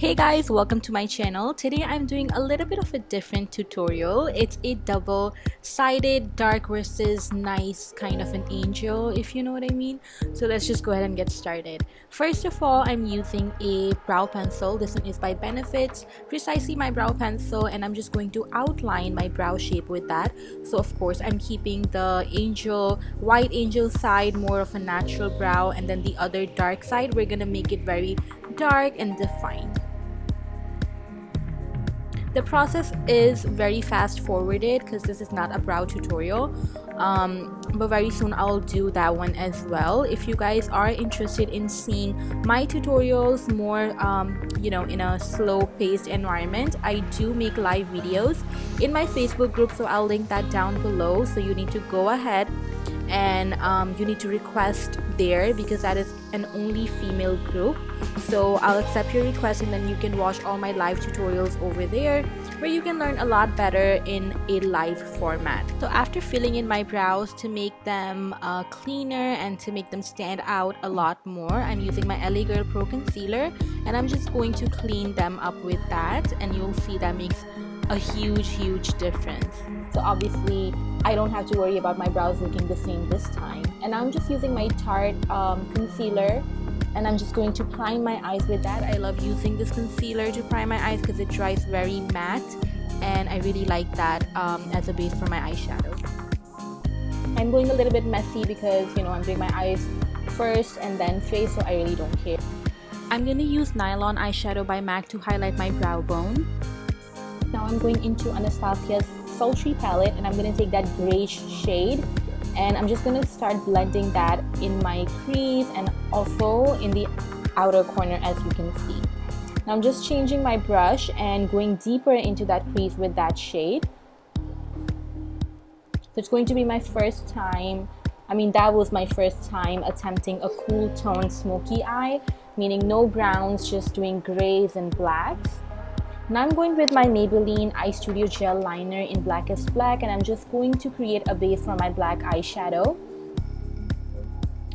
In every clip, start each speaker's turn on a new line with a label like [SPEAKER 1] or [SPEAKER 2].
[SPEAKER 1] Hey guys, welcome to my channel. Today I'm doing a little bit of a different tutorial. It's a double-sided dark versus nice kind of an angel, if you know what I mean. So let's just go ahead and get started. First of all, I'm using a brow pencil. This one is by Benefits, precisely my brow pencil, and I'm just going to outline my brow shape with that. So of course I'm keeping the white angel side more of a natural brow, and then the other dark side we're gonna make it very dark and defined. The process is very fast forwarded because this is not a brow tutorial, but very soon I'll do that one as well. If you guys are interested in seeing my tutorials more in a slow paced environment, I do make live videos in my Facebook group, so I'll link that down below. So you need to go ahead and you need to request there because that is an only female group. So I'll accept your request and then you can watch all my live tutorials over there, where you can learn a lot better in a live format. So after filling in my brows to make them cleaner and to make them stand out a lot more, I'm using my LA Girl Pro Concealer, and I'm just going to clean them up with that, and you'll see that makes a huge difference. So obviously I don't have to worry about my brows looking the same this time. And I'm just using my Tarte concealer, and I'm just going to prime my eyes with that. I love using this concealer to prime my eyes because it dries very matte, and I really like that as a base for my eyeshadow. I'm going a little bit messy because I'm doing my eyes first and then face, so I really don't care. I'm going to use Nylon eyeshadow by MAC to highlight my brow bone. Now I'm going into Anastasia's Sultry palette, and I'm going to take that grayish shade, and I'm just going to start blending that in my crease and also in the outer corner, as you can see. Now I'm just changing my brush and going deeper into that crease with that shade. So it's going to be my first time, that was my first time attempting a cool tone smoky eye, meaning no browns, just doing grays and blacks. Now I'm going with my Maybelline Eye Studio Gel Liner in Blackest Black, and I'm just going to create a base for my black eyeshadow.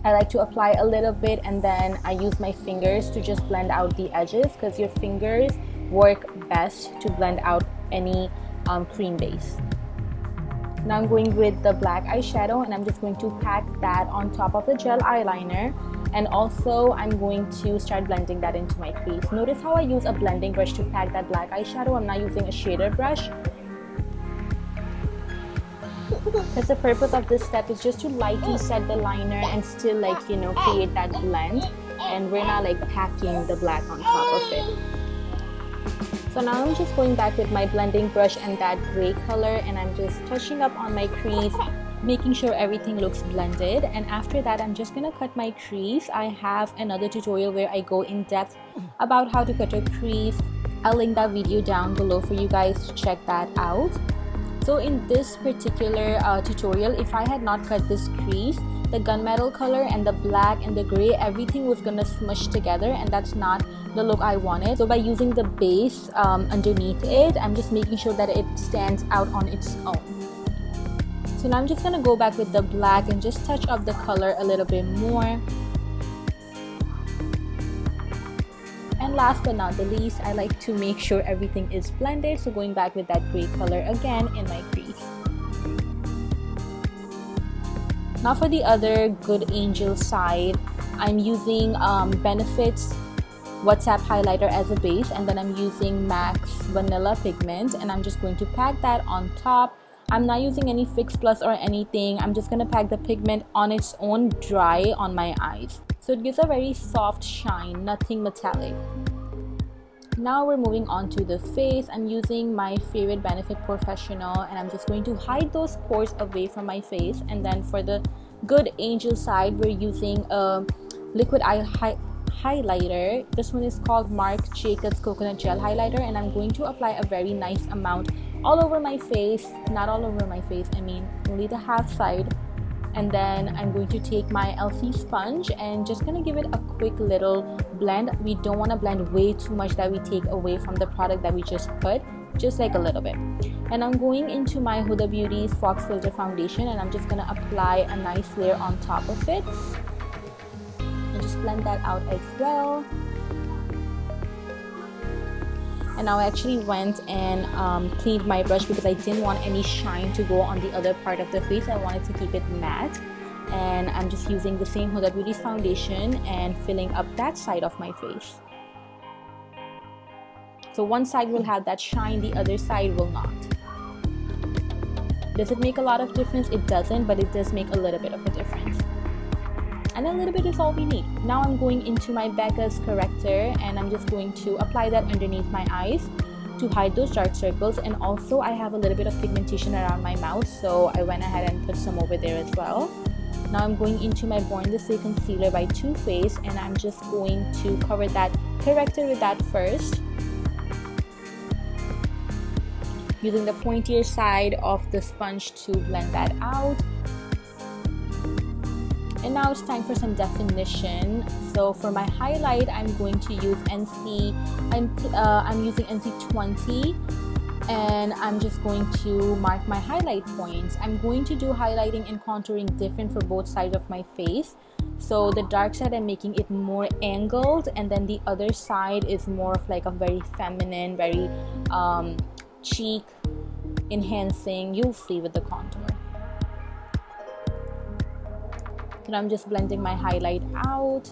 [SPEAKER 1] I like to apply a little bit and then I use my fingers to just blend out the edges, because your fingers work best to blend out any cream base. Now I'm going with the black eyeshadow, and I'm just going to pack that on top of the gel eyeliner. And also I'm going to start blending that into my crease. Notice how I use a blending brush to pack that black eyeshadow. I'm not using a shader brush, because the purpose of this step is just to lightly set the liner and still create that blend, and we're not packing the black on top of it. So now I'm just going back with my blending brush and that gray color, and I'm just touching up on my crease, making sure everything looks blended. And after that I'm just gonna cut my crease. I have another tutorial where I go in depth about how to cut a crease. I'll link that video down below for you guys to check that out. So in this particular tutorial, if I had not cut this crease, the gunmetal color and the black and the gray, everything was gonna smush together, and that's not the look I wanted. So by using the base underneath it, I'm just making sure that it stands out on its own. So now I'm just gonna go back with the black and just touch up the color a little bit more. And last but not the least, I like to make sure everything is blended, so going back with that gray color again in my crease. Now for the other good angel side, I'm using Benefits WhatsApp highlighter as a base, and then I'm using MAC's vanillapigment, and I'm just going to pack that on top. I'm not using any Fix Plus or anything. I'm just gonna pack the pigment on its own dry on my eyes. So it gives a very soft shine, nothing metallic. Now we're moving on to the face. I'm using my favorite Benefit Professional, and I'm just going to hide those pores away from my face. And then for the good angel side, we're using a liquid highlighter. This one is called Marc Jacobs Coconut Gel Highlighter, and I'm going to apply a very nice amount all over my face. Not all over my face, only the half side. And then I'm going to take my LC sponge and just gonna give it a quick little blend. We don't want to blend way too much that we take away from the product that we just put, just a little bit. And I'm going into my Huda Beauty's Fox Filter Foundation, and I'm just gonna apply a nice layer on top of it and just blend that out as well. And now I actually went and cleaned my brush because I didn't want any shine to go on the other part of the face. I wanted to keep it matte. And I'm just using the same Huda Beauty's foundation and filling up that side of my face. So one side will have that shine, the other side will not. Does it make a lot of difference? It doesn't, but it does make a little bit of a difference. And a little bit is all we need. Now I'm going into my Becca's corrector and I'm just going to apply that underneath my eyes to hide those dark circles. And also I have a little bit of pigmentation around my mouth, so I went ahead and put some over there as well. Now I'm going into my Born This Way concealer by Too Faced, and I'm just going to cover that corrector with that first, using the pointier side of the sponge to blend that out. And now it's time for some definition. So for my highlight, I'm going to use I'm using NC20, and I'm just going to mark my highlight points. I'm going to do highlighting and contouring different for both sides of my face. So the dark side, I'm making it more angled, and then the other side is more of like a very feminine, very cheek enhancing. You'll see with the contour. And I'm just blending my highlight out,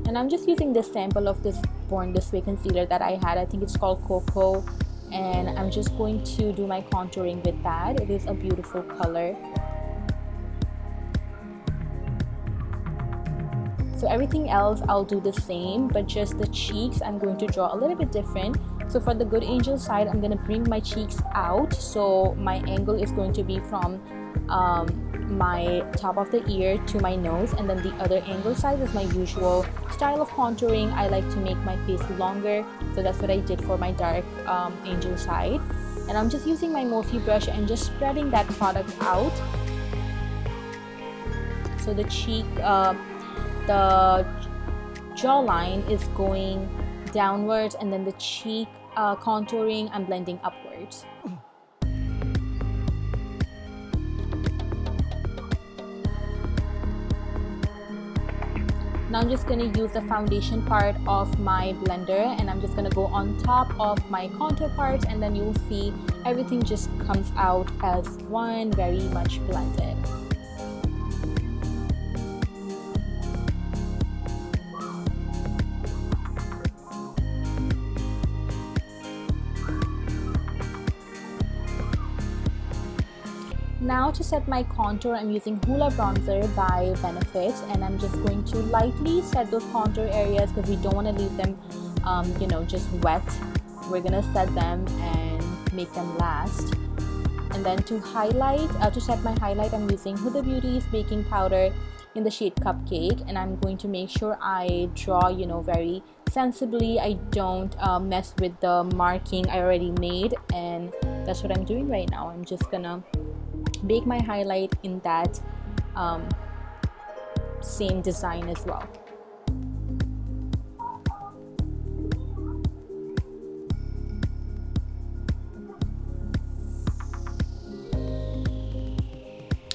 [SPEAKER 1] and I'm just using this sample of this Born This Way concealer that I had. I think it's called Cocoa, and I'm just going to do my contouring with that. It is a beautiful color. So everything else I'll do the same, but just the cheeks I'm going to draw a little bit different. So for the Good Angel side, I'm going to bring my cheeks out, so my angle is going to be from my top of the ear to my nose, and then the other angle side is my usual style of contouring. I like to make my face longer, so that's what I did for my dark angel side. And I'm just using my Morphe brush and just spreading that product out. So the cheek, the jawline is going downwards, and then the cheek contouring I'm blending upwards. Now I'm just going to use the foundation part of my blender, and I'm just going to go on top of my contour parts, and then you'll see everything just comes out as one, very much blended. Now to set my contour, I'm using Hoola bronzer by Benefits, and I'm just going to lightly set those contour areas because we don't want to leave them you know, just wet. We're gonna set them and make them last. And then to highlight, to set my highlight, I'm using Huda Beauty's baking powder in the shade Cupcake, and I'm going to make sure I draw, you know, very sensibly. I don't mess with the marking I already made, and that's what I'm doing right now. I'm just gonna bake my highlight in that same design as well.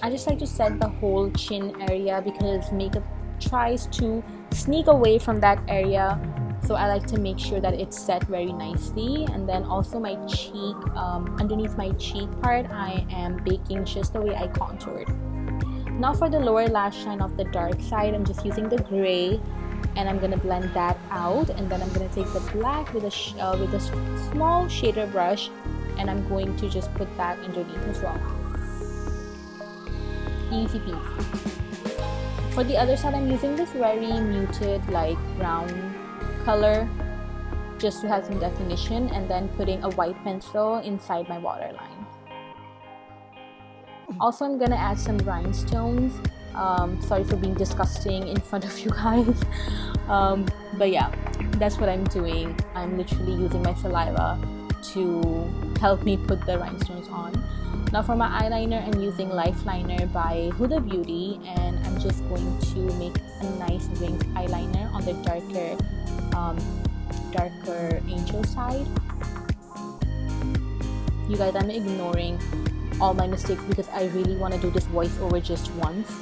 [SPEAKER 1] I just like to set the whole chin area because makeup tries to sneak away from that area, so I like to make sure that it's set very nicely. And then also my cheek, underneath my cheek part, I am baking just the way I contoured. Now for the lower lash line of the dark side, I'm just using the gray, and I'm gonna blend that out. And then I'm gonna take the black with a small shader brush, and I'm going to just put that underneath as well. Easy peasy. For the other side, I'm using this very muted, like brown color, just to have some definition, and then putting a white pencil inside my waterline. Also, I'm gonna add some rhinestones. Sorry for being disgusting in front of you guys, but yeah, that's what I'm doing. I'm literally using my saliva to help me put the rhinestones on. Now for my eyeliner, I'm using Lifeliner by Huda Beauty, and I'm just going to make a nice winged eyeliner on the darker angel side. You guys, I'm ignoring all my mistakes because I really want to do this voiceover just once.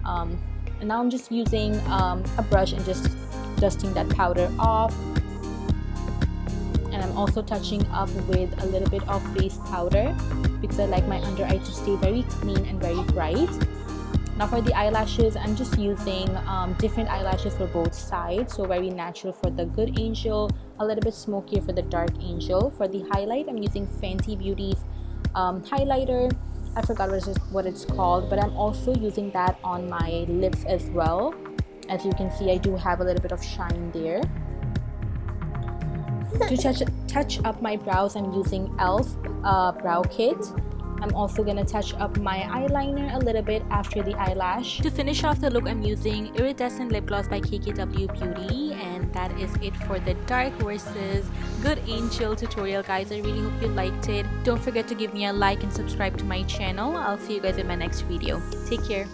[SPEAKER 1] And now I'm just using a brush and just dusting that powder off. And I'm also touching up with a little bit of face powder because I like my under eye to stay very clean and very bright. Now for the eyelashes, I'm just using different eyelashes for both sides. So very natural for the Good Angel, a little bit smokier for the Dark Angel. For the highlight, I'm using Fenty Beauty's highlighter. I forgot what it's called, but I'm also using that on my lips as well. As you can see, I do have a little bit of shine there. To touch up my brows, I'm using e.l.f. brow kit. I'm also gonna touch up my eyeliner a little bit after the eyelash. To finish off the look, I'm using Iridescent Lip Gloss by KKW Beauty, and that is it for the Dark versus Good Angel tutorial, guys. I really hope you liked it. Don't forget to give me a like and subscribe to my channel. I'll see you guys in my next video. Take care.